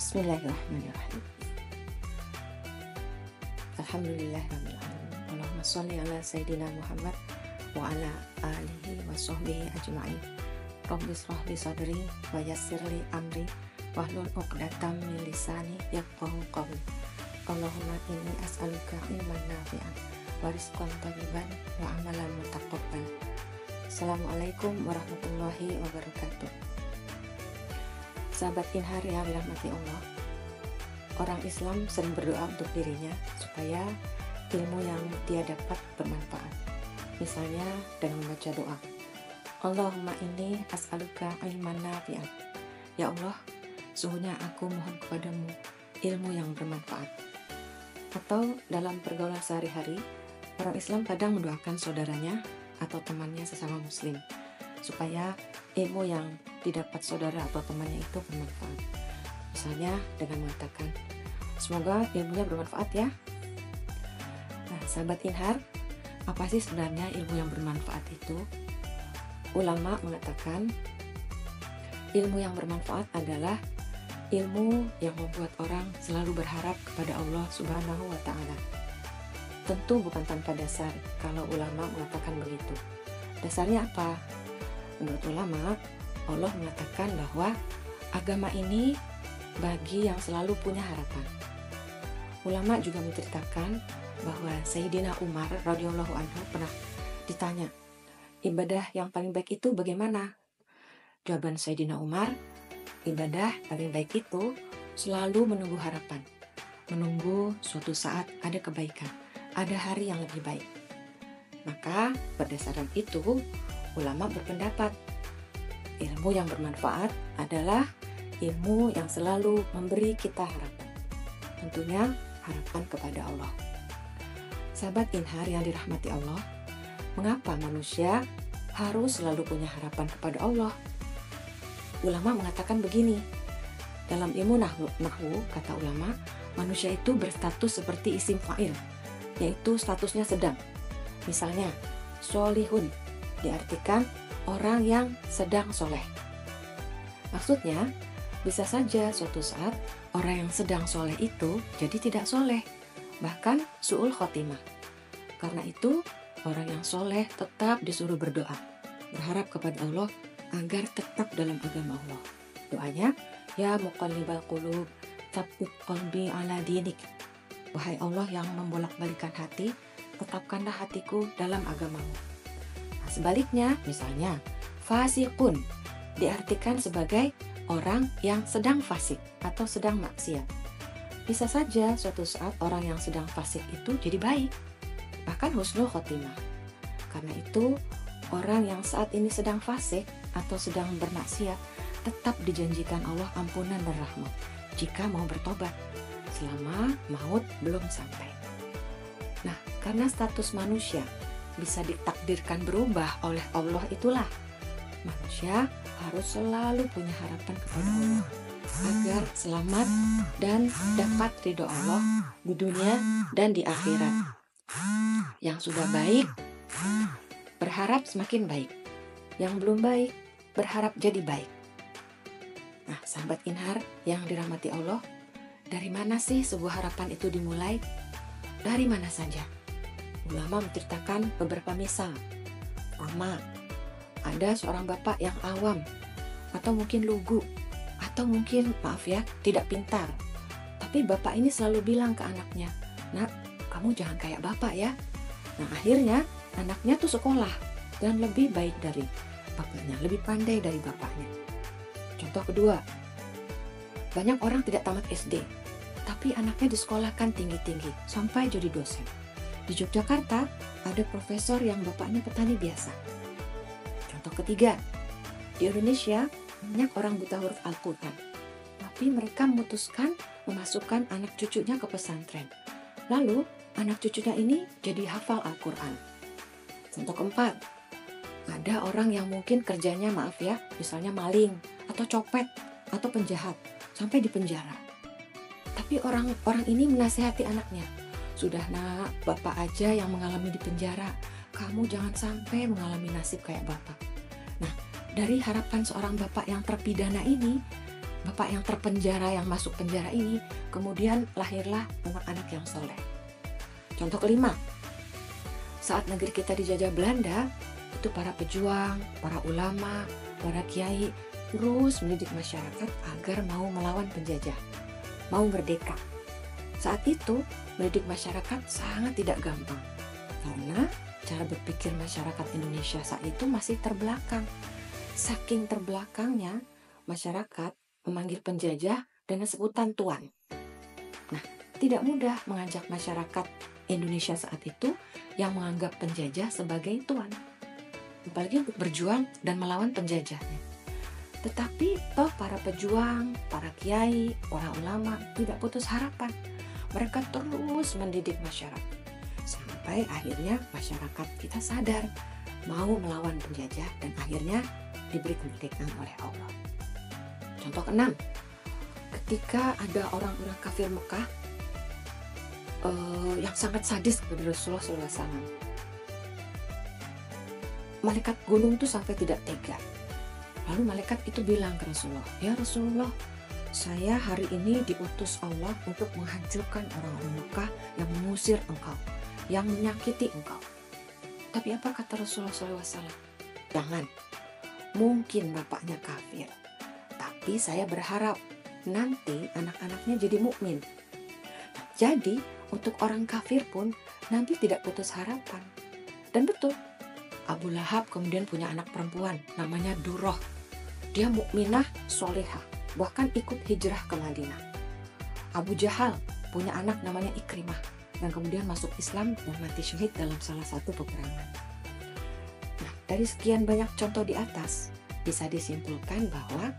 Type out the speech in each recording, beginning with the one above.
Bismillahirrahmanirrahim. Alhamdulillahirrahmanirrahim. Allahumma sholli ala Sayyidina Muhammad wa ala alihi wa sahbihi ajma'in. Rabbi shrah li sadri wa yassir li amri wahlul 'uqdatam min lisani yafqahu qawli. Allahumma inni as'aluka ilman nafi'an wa rizqan thayyiban wa amalan mutaqabbal. Assalamualaikum warahmatullahi wabarakatuh. Sahabat Inhar yang dirahmati Allah, orang Islam sering berdoa untuk dirinya supaya ilmu yang dia dapat bermanfaat. Misalnya dengan membaca doa, Allahumma inni as'aluka ilman nafi'an. Ya Allah, sungguhnya aku mohon kepadamu ilmu yang bermanfaat. Atau dalam pergaulan sehari-hari, orang Islam kadang mendoakan saudaranya atau temannya sesama muslim supaya ilmu yang didapat saudara atau temannya itu bermanfaat. Misalnya dengan mengatakan, semoga ilmunya bermanfaat ya. Nah, sahabat Inhar, apa sih sebenarnya ilmu yang bermanfaat itu? Ulama mengatakan ilmu yang bermanfaat adalah ilmu yang membuat orang selalu berharap kepada Allah Subhanahu wa Ta'ala. Tentu bukan tanpa dasar kalau ulama mengatakan begitu. Dasarnya apa? Menurut ulama, Allah mengatakan bahwa agama ini bagi yang selalu punya harapan. Ulama juga menceritakan bahwa Sayyidina Umar radhiyallahu anhu pernah ditanya, ibadah yang paling baik itu bagaimana? Jawaban Sayyidina Umar, ibadah paling baik itu selalu menunggu harapan, menunggu suatu saat ada kebaikan, ada hari yang lebih baik. Maka berdasarkan itu, ulama berpendapat ilmu yang bermanfaat adalah ilmu yang selalu memberi kita harapan. Tentunya harapan kepada Allah. Sahabat Inhar yang dirahmati Allah, mengapa manusia harus selalu punya harapan kepada Allah? Ulama mengatakan begini, dalam ilmu nahwu kata ulama, manusia itu berstatus seperti isim fa'il, yaitu statusnya sedang. Misalnya, sholihun diartikan orang yang sedang soleh. Maksudnya, bisa saja suatu saat orang yang sedang soleh itu jadi tidak soleh, bahkan su'ul khotimah. Karena itu, orang yang soleh tetap disuruh berdoa, berharap kepada Allah agar tetap dalam agama Allah. Doanya, ya muqallibal qulub, tsabbit qalbi ala dinik. Wahai Allah yang membolak-balikan hati, tetapkanlah hatiku dalam agamamu. Nah, sebaliknya, misalnya, fasikun diartikan sebagai orang yang sedang fasik atau sedang maksiat. Bisa saja suatu saat orang yang sedang fasik itu jadi baik, bahkan husnul khotimah. Karena itu, orang yang saat ini sedang fasik atau sedang bermaksiat tetap dijanjikan Allah ampunan dan rahmat jika mau bertobat selama maut belum sampai. Nah, karena status manusia bisa ditakdirkan berubah oleh Allah, itulah manusia harus selalu punya harapan kepada Allah agar selamat dan dapat ridho Allah di dunia dan di akhirat. Yang sudah baik berharap semakin baik, yang belum baik berharap jadi baik. Nah, sahabat Inhar yang dirahmati Allah, dari mana sih sebuah harapan itu dimulai? Dari mana saja? Ulama menceritakan beberapa misal. Pertama, ada seorang bapak yang awam, atau mungkin lugu, atau mungkin, maaf ya, tidak pintar. Tapi bapak ini selalu bilang ke anaknya, "Nak, kamu jangan kayak bapak ya." Nah, akhirnya anaknya tuh sekolah dan lebih baik dari bapaknya, lebih pandai dari bapaknya. Contoh kedua, banyak orang tidak tamat SD, tapi anaknya disekolahkan tinggi-tinggi sampai jadi dosen. Di Yogyakarta ada profesor yang bapaknya petani biasa. Contoh ketiga, di Indonesia banyak orang buta huruf Al-Quran, Tapi mereka memutuskan memasukkan anak cucunya ke pesantren. Lalu anak cucunya ini jadi hafal Al-Quran. Contoh keempat, ada orang yang mungkin kerjanya maaf ya, misalnya maling atau copet atau penjahat sampai di penjara. Tapi orang ini menasihati anaknya, sudah nak, bapak aja yang mengalami di penjara, kamu jangan sampai mengalami nasib kayak bapak. Nah, dari harapan seorang bapak yang terpidana ini, bapak yang terpenjara, yang masuk penjara ini, kemudian lahirlah anak-anak yang soleh. Contoh kelima, saat negeri kita dijajah Belanda, itu para pejuang, para ulama, para kiai terus mendidik masyarakat agar mau melawan penjajah, mau merdeka. Saat itu mendidik masyarakat sangat tidak gampang karena cara berpikir masyarakat Indonesia saat itu masih terbelakang. Saking terbelakangnya, masyarakat memanggil penjajah dengan sebutan tuan. Nah, tidak mudah mengajak masyarakat Indonesia saat itu yang menganggap penjajah sebagai tuan, apalagi untuk berjuang dan melawan penjajahnya. Tetapi toh para pejuang, para kiai, para ulama tidak putus harapan. Mereka terus mendidik masyarakat sampai akhirnya masyarakat kita sadar mau melawan penjajah dan akhirnya diberi kemerdekaan oleh Allah. Contoh keenam, ketika ada orang-orang kafir Mekah yang sangat sadis kepada Rasulullah SAW, malaikat gunung itu sampai tidak tega. Lalu malaikat itu bilang ke Rasulullah, ya Rasulullah, saya hari ini diutus Allah untuk menghancurkan orang-orang Mekah yang mengusir engkau, yang menyakiti engkau. Tapi apa kata Rasulullah SAW? Jangan, mungkin bapaknya kafir, tapi saya berharap nanti anak-anaknya jadi mukmin. Jadi untuk orang kafir pun nanti tidak putus harapan. Dan betul, Abu Lahab kemudian punya anak perempuan namanya Durrah. Dia mukminah solehah, bahkan ikut hijrah ke Madinah. Abu Jahal punya anak namanya Ikrimah yang kemudian masuk Islam dan mati syahid dalam salah satu peperangan. Nah, dari sekian banyak contoh di atas bisa disimpulkan bahwa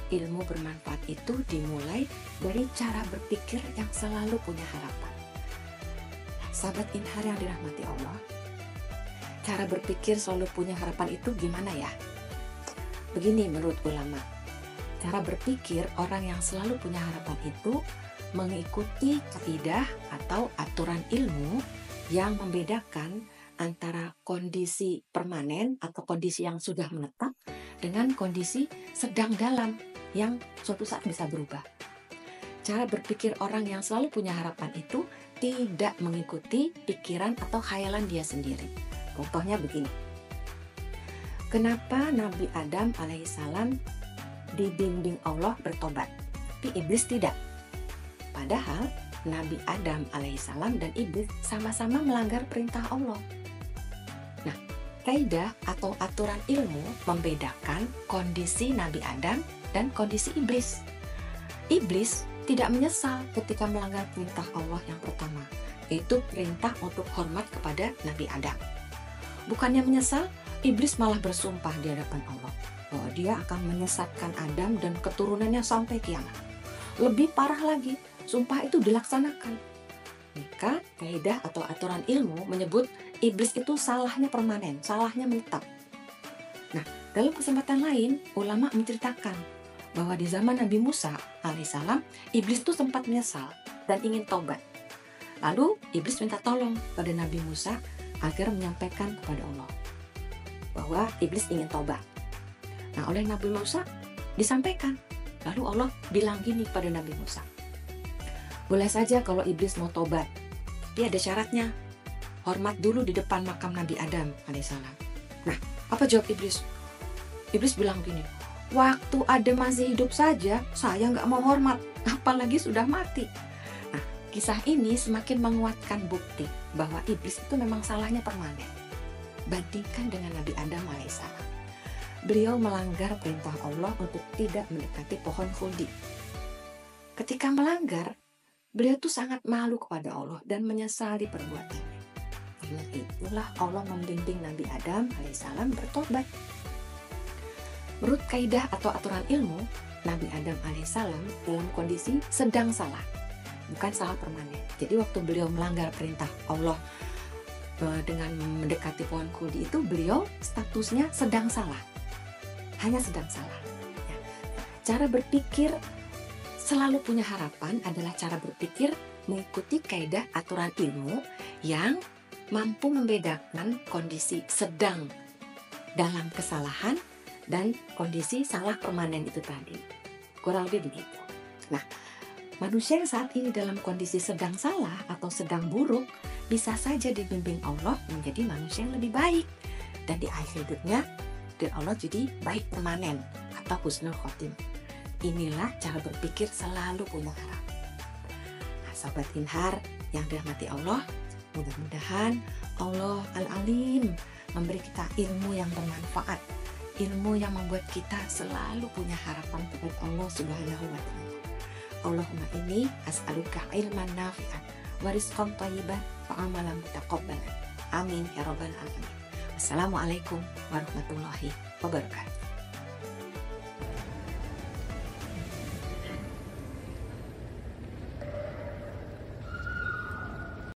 ilmu bermanfaat itu dimulai dari cara berpikir yang selalu punya harapan. Sahabat Inhar yang dirahmati Allah, cara berpikir selalu punya harapan itu gimana ya? Begini menurut ulama, cara berpikir orang yang selalu punya harapan itu mengikuti kaidah atau aturan ilmu yang membedakan antara kondisi permanen atau kondisi yang sudah menetap dengan kondisi sedang dalam yang suatu saat bisa berubah. Cara berpikir orang yang selalu punya harapan itu tidak mengikuti pikiran atau khayalan dia sendiri. Contohnya begini. Kenapa Nabi Adam alaihissalam dibimbing Allah bertobat, tapi iblis tidak? Padahal Nabi Adam alaihissalam dan iblis sama-sama melanggar perintah Allah. Nah, kaidah atau aturan ilmu membedakan kondisi Nabi Adam dan kondisi iblis. Iblis tidak menyesal ketika melanggar perintah Allah yang pertama, yaitu perintah untuk hormat kepada Nabi Adam. Bukannya menyesal, iblis malah bersumpah di hadapan Allah bahwa dia akan menyesatkan Adam dan keturunannya sampai kiamat. Lebih parah lagi, sumpah itu dilaksanakan. Maka kaidah atau aturan ilmu menyebut iblis itu salahnya permanen, salahnya menetap. Nah, dalam kesempatan lain, ulama menceritakan bahwa di zaman Nabi Musa alaihissalam, iblis itu sempat menyesal dan ingin taubat. Lalu iblis minta tolong pada Nabi Musa agar menyampaikan kepada Allah bahwa iblis ingin taubat. Nah, oleh Nabi Musa disampaikan. Lalu Allah bilang gini pada Nabi Musa, boleh saja kalau iblis mau taubat, tapi ada syaratnya. Hormat dulu di depan makam Nabi Adam alaihissalam. Nah, apa jawab iblis? Iblis bilang gini, waktu Adam masih hidup saja, saya nggak mau hormat, apalagi sudah mati. Nah, kisah ini semakin menguatkan bukti bahwa iblis itu memang salahnya permanen. Bandingkan dengan Nabi Adam alaihissalam. Beliau melanggar perintah Allah untuk tidak mendekati pohon khuldi. Ketika melanggar, beliau tuh sangat malu kepada Allah dan menyesali perbuatannya. Karena itulah Allah membimbing Nabi Adam alaihissalam bertobat. Menurut kaidah atau aturan ilmu, Nabi Adam alaihissalam dalam kondisi sedang salah, bukan salah permanen. Jadi waktu beliau melanggar perintah Allah dengan mendekati pohon kuldi itu, beliau statusnya sedang salah, hanya sedang salah. Ya. Cara berpikir selalu punya harapan adalah cara berpikir mengikuti kaidah aturan ilmu yang mampu membedakan kondisi sedang dalam kesalahan dan kondisi salah permanen itu tadi. Kurang lebih begitu. Nah, manusia yang saat ini dalam kondisi sedang salah atau sedang buruk bisa saja dibimbing Allah menjadi manusia yang lebih baik, dan di akhir hidupnya dari Allah jadi baik permanen atau husnul khotim. Inilah cara berpikir selalu punya harap. Nah, sahabat Inhar yang dirahmati Allah, mudah-mudahan Allah Al-Alim memberi kita ilmu yang bermanfaat, ilmu yang membuat kita selalu punya harapan kepada Allah Subhanahu wa Ta'ala. Allahumma inni as'aluka ilman nafi'an wa rizqan thayyiban wa amalan mutaqabbalan. Amin ya rabbal alamin. Wassalamualaikum warahmatullahi wabarakatuh.